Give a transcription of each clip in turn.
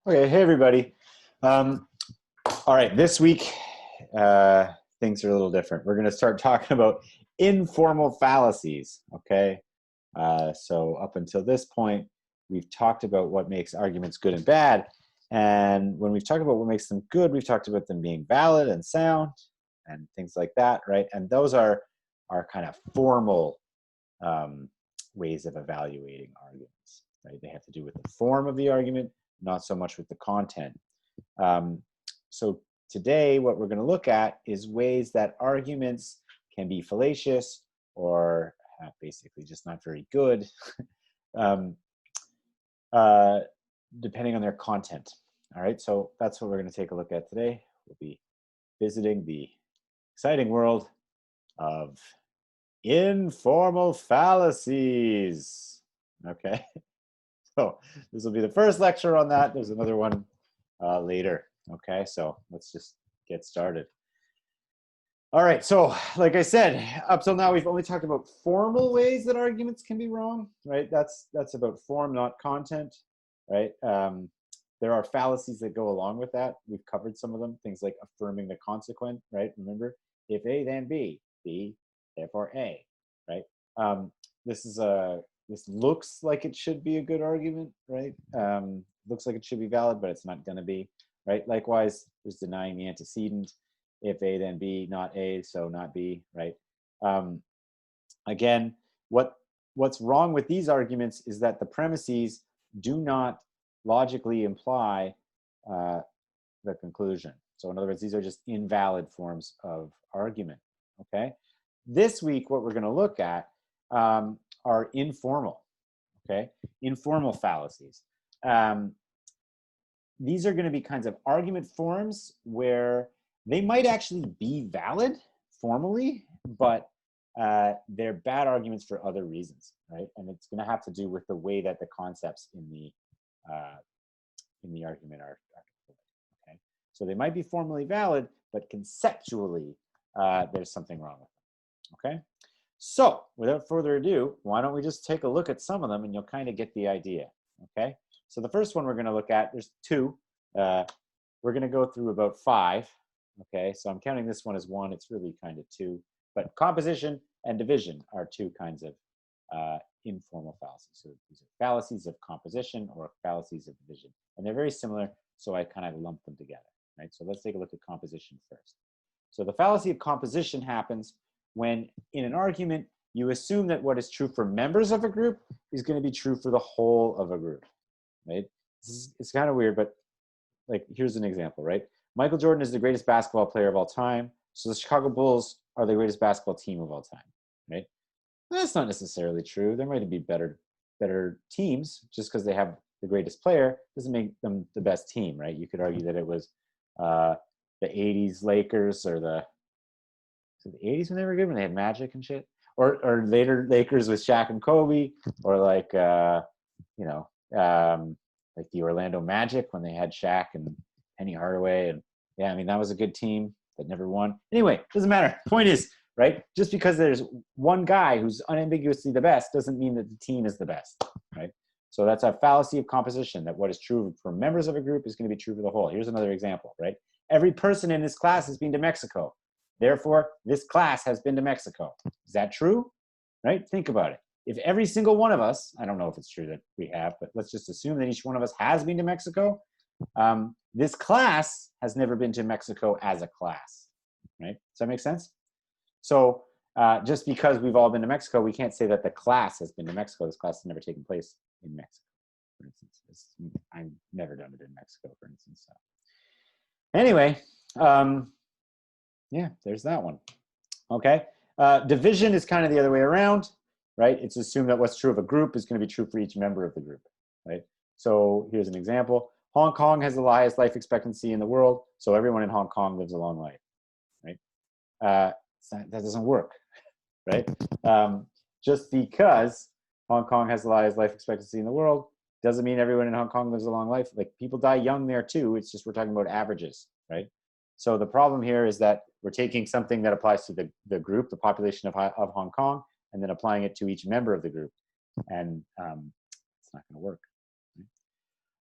Okay, hey everybody. All right, this week things are a little different. We're going to start talking about informal fallacies. Okay, so up until this point, we've talked about what makes arguments good and bad, and when we've talked about what makes them good, we've talked about them being valid and sound and things like that, right? And those are kind of formal ways of evaluating arguments, right? They have to do with the form of the argument, not so much with the content. So today, what we're going to look at is ways that arguments can be fallacious or basically just not very good, depending on their content. All right, so that's what we're going to take a look at today. We'll be visiting the exciting world of informal fallacies. Okay, so this will be the first lecture on that. There's another one later. Okay, so let's just get started. All right, so like I said, up till now we've only talked about formal ways that arguments can be wrong, right? That's about form, not content, right? There are fallacies that go along with that. We've covered some of them, things like affirming the consequent, right? Remember, if A then B, B therefore A, right? This looks like it should be a good argument, right? Looks like it should be valid, but it's not going to be, right? Likewise, there's denying the antecedent. If A, then B, not A, so not B, right? Again, what's wrong with these arguments is that the premises do not logically imply the conclusion. So in other words, these are just invalid forms of argument, okay? This week, what we're going to look at are informal, okay? Informal fallacies. These are going to be kinds of argument forms where they might actually be valid formally, but they're bad arguments for other reasons, right? And it's going to have to do with the way that the concepts in the argument are deployed, okay? So they might be formally valid, but conceptually, there's something wrong with them, okay? So without further ado, why don't we just take a look at some of them and you'll kind of get the idea, okay? So the first one we're going to look at, there's two. We're going to go through about 5, okay? So I'm counting this one as 1. It's really kind of 2. But composition and division are 2 kinds of informal fallacies. So these are fallacies of composition or fallacies of division. And they're very similar, so I kind of lump them together, right? So let's take a look at composition first. So the fallacy of composition happens when in an argument, you assume that what is true for members of a group is going to be true for the whole of a group, right? It's kind of weird, but like, here's an example, right? Michael Jordan is the greatest basketball player of all time, so the Chicago Bulls are the greatest basketball team of all time, right? That's not necessarily true. There might be better teams. Just because they have the greatest player doesn't make them the best team, right? You could argue that it was the 80s Lakers or the 80s when they were good, when they had Magic and shit, or later Lakers with Shaq and Kobe, or like like the Orlando Magic when they had Shaq and Penny Hardaway, and yeah, I mean that was a good team that never won. Anyway, doesn't matter. Point is, right? Just because there's one guy who's unambiguously the best doesn't mean that the team is the best, right? So that's a fallacy of composition, that what is true for members of a group is going to be true for the whole. Here's another example, right? Every person in this class has been to Mexico. Therefore, this class has been to Mexico. Is that true? Right? Think about it. If every single one of us, I don't know if it's true that we have, but let's just assume that each one of us has been to Mexico. This class has never been to Mexico as a class, right? Does that make sense? So just because we've all been to Mexico, we can't say that the class has been to Mexico. This class has never taken place in Mexico, for instance. I've never done it in Mexico, for instance. So. Anyway, yeah, there's that one. Okay. Division is kind of the other way around, right? It's assumed that what's true of a group is going to be true for each member of the group, right? So here's an example. Hong Kong has the highest life expectancy in the world, so everyone in Hong Kong lives a long life, right? That doesn't work, right? Just because Hong Kong has the highest life expectancy in the world doesn't mean everyone in Hong Kong lives a long life. Like, people die young there too. It's just we're talking about averages, right? So the problem here is that we're taking something that applies to the group, the population of Hong Kong, and then applying it to each member of the group. And it's not going to work.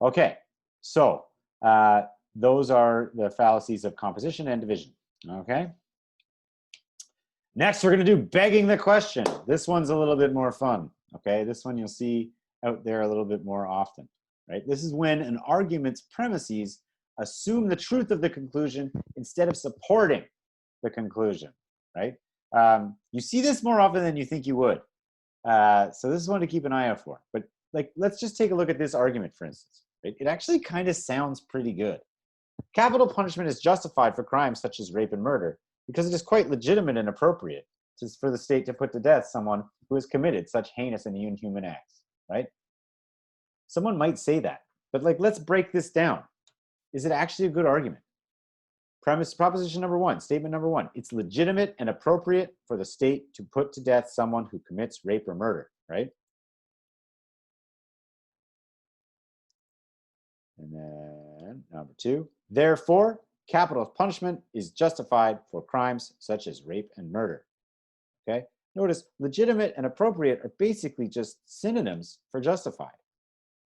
Okay, so Those are the fallacies of composition and division. Okay. Next, we're going to do begging the question. This one's a little bit more fun. Okay. This one you'll see out there a little bit more often. Right. This is when an argument's premises assume the truth of the conclusion instead of supporting the conclusion. Right. You see this more often than you think you would. So this is one to keep an eye out for. But like, let's just take a look at this argument, for instance. Right? It actually kind of sounds pretty good. Capital punishment is justified for crimes such as rape and murder because it is quite legitimate and appropriate for the state to put to death someone who has committed such heinous and inhuman acts, right? Someone might say that, but like, let's break this down. Is it actually a good argument? Proposition number one, statement number one, it's legitimate and appropriate for the state to put to death someone who commits rape or murder, right? And then number two, therefore, capital punishment is justified for crimes such as rape and murder. Okay? Notice legitimate and appropriate are basically just synonyms for justified,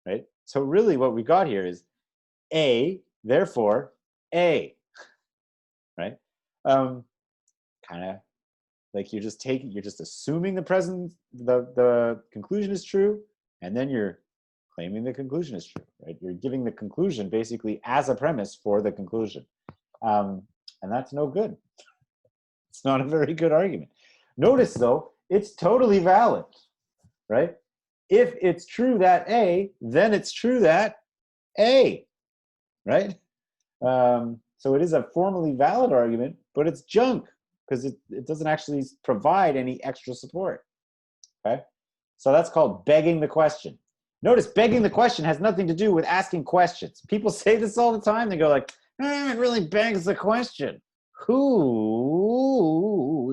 right? So really what we got here is A, therefore, A, right? Kind of like you're just assuming the conclusion is true, and then you're claiming the conclusion is true, right? You're giving the conclusion basically as a premise for the conclusion. And that's no good. It's not a very good argument. Notice, though, it's totally valid, right? If it's true that A, then it's true that A, right? So it is a formally valid argument, but it's junk because it doesn't actually provide any extra support, okay? So that's called begging the question. Notice begging the question has nothing to do with asking questions. People say this all the time. They go like, it really begs the question. Who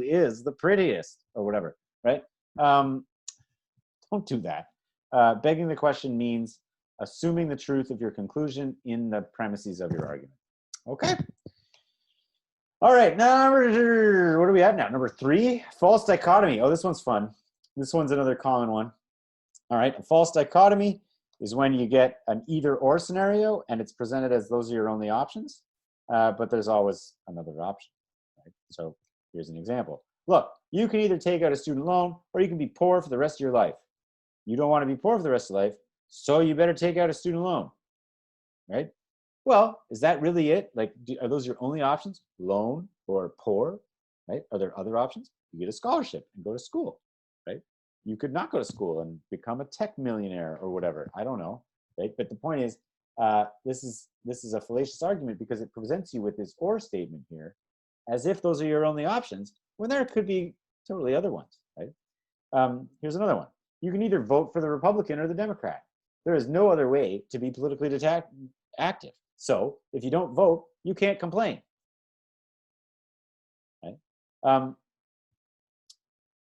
is the prettiest or whatever, right? Don't do that. Begging the question means assuming the truth of your conclusion in the premises of your argument. Okay. All right, what do we have now? Number three, false dichotomy. Oh, this one's fun. This one's another common one. All right, a false dichotomy is when you get an either or scenario and it's presented as those are your only options, but there's always another option. Right? So here's an example. Look, you can either take out a student loan or you can be poor for the rest of your life. You don't want to be poor for the rest of life, so you better take out a student loan, right? Well, is that really it? Like, are those your only options? Loan or poor, right? Are there other options? You get a scholarship and go to school, right? You could not go to school and become a tech millionaire or whatever. I don't know, right? But the point is, this is a fallacious argument because it presents you with this or statement here as if those are your only options when there could be totally other ones, right? Here's another one. You can either vote for the Republican or the Democrat. There is no other way to be politically active. So if you don't vote, you can't complain. Right?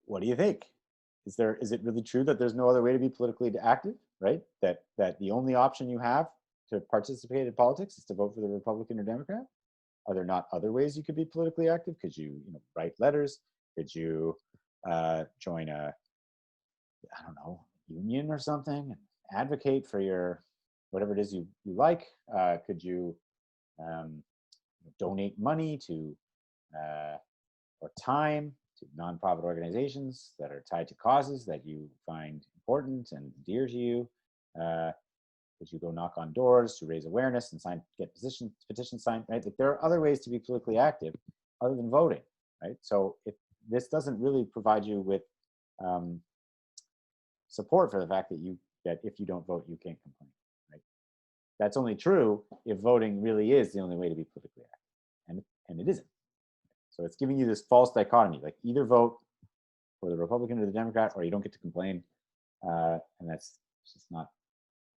What do you think? Is it really true that there's no other way to be politically active? Right? That the only option you have to participate in politics is to vote for the Republican or Democrat? Are there not other ways you could be politically active? Could you write letters? Could you join a, I don't know, union or something and advocate for your whatever it is you like? Could you donate money to or time to nonprofit organizations that are tied to causes that you find important and dear to you? Could you go knock on doors to raise awareness and get petitions signed? Right? Like, there are other ways to be politically active other than voting. Right? So if this doesn't really provide you with support for the fact that if you don't vote, you can't complain. Right? That's only true if voting really is the only way to be politically active, and it isn't. So it's giving you this false dichotomy, like either vote for the Republican or the Democrat, or you don't get to complain, and that's just not.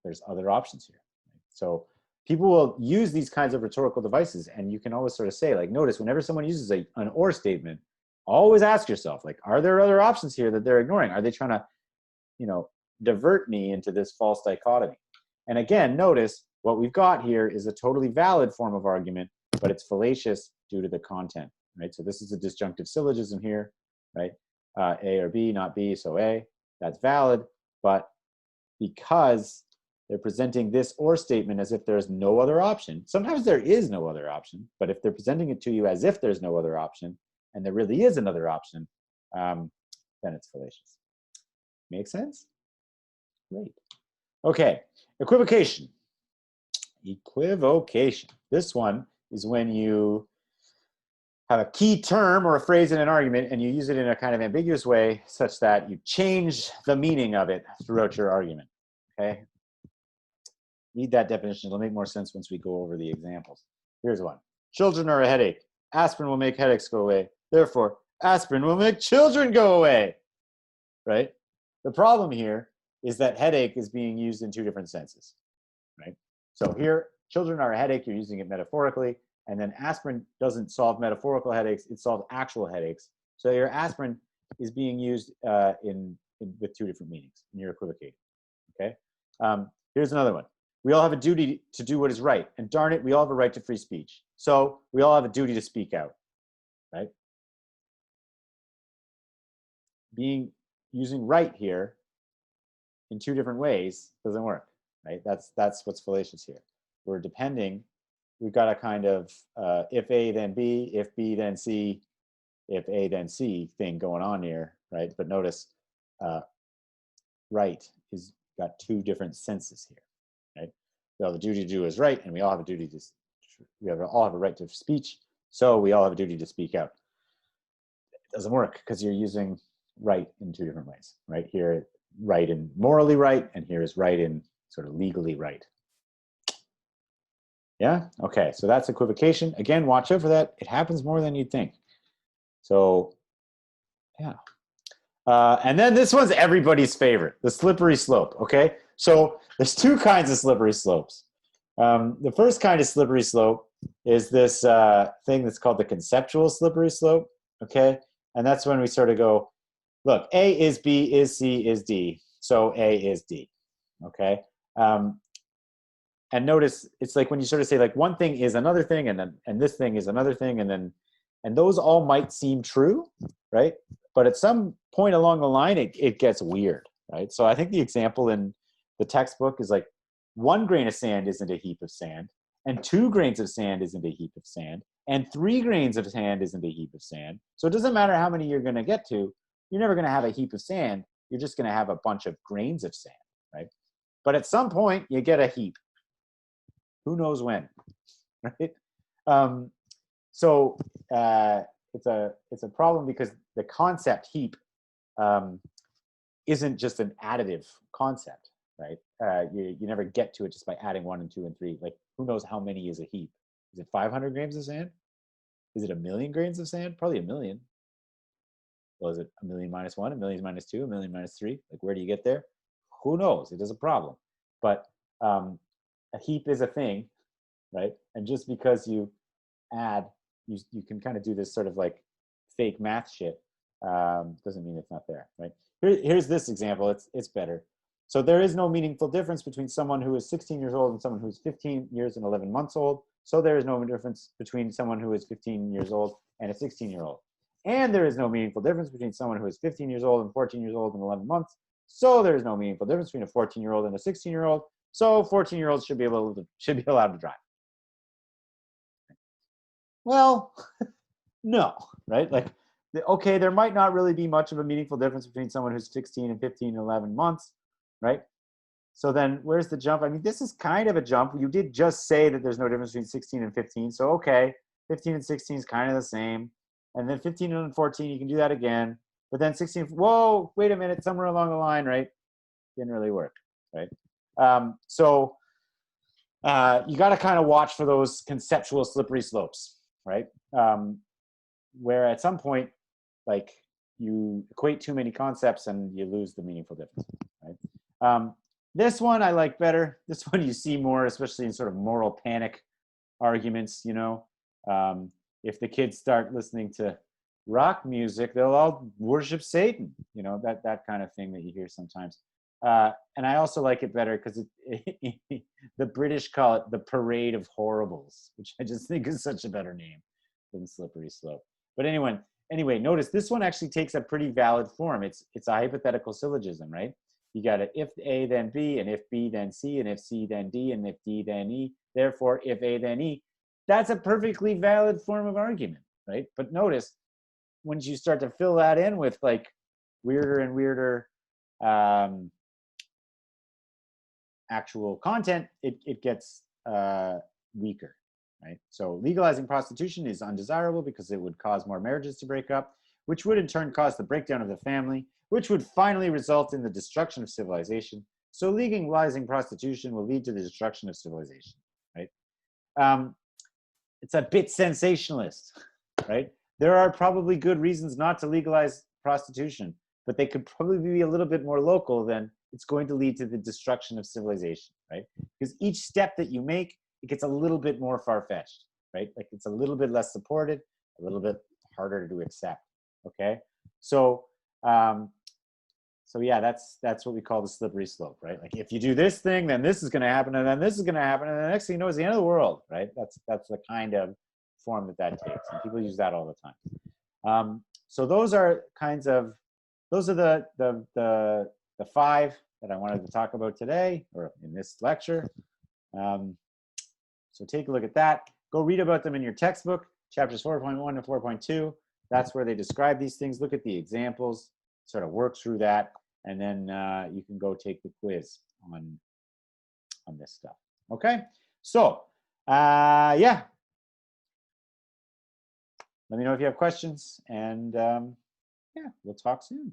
There's other options here. Right? So people will use these kinds of rhetorical devices, and you can always sort of say, like, notice whenever someone uses an or statement, always ask yourself, like, are there other options here that they're ignoring? Are they trying to, divert me into this false dichotomy? And again, notice what we've got here is a totally valid form of argument, but it's fallacious due to the content, right? So this is a disjunctive syllogism here, right? A or B, not B, so A. That's valid, but because They're presenting this or statement as if there's no other option. Sometimes there is no other option, but if they're presenting it to you as if there's no other option, and there really is another option, then it's fallacious. Make sense? Great. Okay, equivocation. Equivocation. This one is when you have a key term or a phrase in an argument and you use it in a kind of ambiguous way such that you change the meaning of it throughout your argument. Okay? Read that definition. It'll make more sense once we go over the examples. Here's one. Children are a headache. Aspirin will make headaches go away. Therefore, aspirin will make children go away. Right? The problem here is that headache is being used in two different senses. Right? So here, children are a headache. You're using it metaphorically. And then aspirin doesn't solve metaphorical headaches. It solves actual headaches. So your aspirin is being used with two different meanings. And you're equivocating. Okay? Here's another one. We all have a duty to do what is right. And darn it, we all have a right to free speech. So we all have a duty to speak out. Right? Using right here in two different ways doesn't work. Right? That's what's fallacious here. We've got a kind of if A then B, if B then C, if A then C thing going on here, right? But notice right is got two different senses here, right? We all have a duty to do what is right, and we all have a duty to, all have a right to speech, so we all have a duty to speak out. It doesn't work because you're using right in two different ways, right? Here, right in morally right, and here is right in sort of legally right. Yeah? Okay, so that's equivocation. Again, watch out for that. It happens more than you'd think. So, yeah. And then this one's everybody's favorite, the slippery slope, okay? So there's two kinds of slippery slopes. The first kind of slippery slope is this thing that's called the conceptual slippery slope, okay? And that's when we sort of go, look, A is B, is C, is D, so A is D, okay? And notice it's like when you sort of say like one thing is another thing and this thing is another thing and those all might seem true, right? But at some point along the line, it gets weird, right? So I think the example in the textbook is like 1 grain of sand isn't a heap of sand, and 2 grains of sand isn't a heap of sand, and 3 grains of sand isn't a heap of sand. So it doesn't matter how many you're going to get to, you're never going to have a heap of sand. You're just going to have a bunch of grains of sand, right? But at some point, you get a heap. Who knows when, right? So it's a problem because the concept heap isn't just an additive concept, right? You never get to it just by adding 1 and 2 and 3. Like, who knows how many is a heap? Is it 500 grams of sand? Is it 1 million grains of sand? Probably 1 million. Well, is it 1 million minus 1, 1 million minus 2, 1 million minus 3? Like, where do you get there? Who knows? It is a problem. But a heap is a thing, right? And just because you add, you can kind of do this sort of like fake math shit, doesn't mean it's not there, right? Here's this example. It's better. So there is no meaningful difference between someone who is 16 years old and someone who is 15 years and 11 months old. So there is no difference between someone who is 15 years old and a 16-year-old. And there is no meaningful difference between someone who is 15 years old and 14 years old and 11 months. So there is no meaningful difference between a 14-year-old and a 16-year-old. So 14-year-olds should be allowed to drive. Well, no, right? Like, okay, there might not really be much of a meaningful difference between someone who's 16 and 15 and 11 months, right? So then where's the jump? I mean, this is kind of a jump. You did just say that there's no difference between 16 and 15. So, okay, 15 and 16 is kind of the same. And then 15 and 14, you can do that again. But then 16, whoa, wait a minute, somewhere along the line, right? Didn't really work, right? So you got to kind of watch for those conceptual slippery slopes, right? Where at some point, like, you equate too many concepts and you lose the meaningful difference, right? This one I like better. This one you see more, especially in sort of moral panic arguments, you know. If the kids start listening to rock music, they'll all worship Satan, you know, that kind of thing that you hear sometimes. And I also like it better because the British call it the Parade of Horribles, which I just think is such a better name than slippery slope. But anyway, notice this one actually takes a pretty valid form. It's a hypothetical syllogism, right? You got a if A then B, and if B then C, and if C then D, and if D then E. Therefore, if A then E. That's a perfectly valid form of argument, right? But notice, once you start to fill that in with like weirder and weirder actual content, it gets weaker, right? So legalizing prostitution is undesirable because it would cause more marriages to break up, which would in turn cause the breakdown of the family, which would finally result in the destruction of civilization. So legalizing prostitution will lead to the destruction of civilization, right? It's a bit sensationalist, right? There are probably good reasons not to legalize prostitution, but they could probably be a little bit more local than it's going to lead to the destruction of civilization, right? Because each step that you make, it gets a little bit more far-fetched, right? Like it's a little bit less supported, a little bit harder to accept, okay? So, so yeah, that's what we call the slippery slope, right? Like if you do this thing, then this is going to happen, and then this is going to happen, and the next thing you know is the end of the world, right? That's the kind of form that takes, and people use that all the time. So those are kinds of, those are the 5 that I wanted to talk about today, or in this lecture. So take a look at that. Go read about them in your textbook, chapters 4.1 to 4.2. That's where they describe these things. Look at the examples, sort of work through that, and then you can go take the quiz on this stuff. Okay, so yeah, let me know if you have questions, and yeah, we'll talk soon.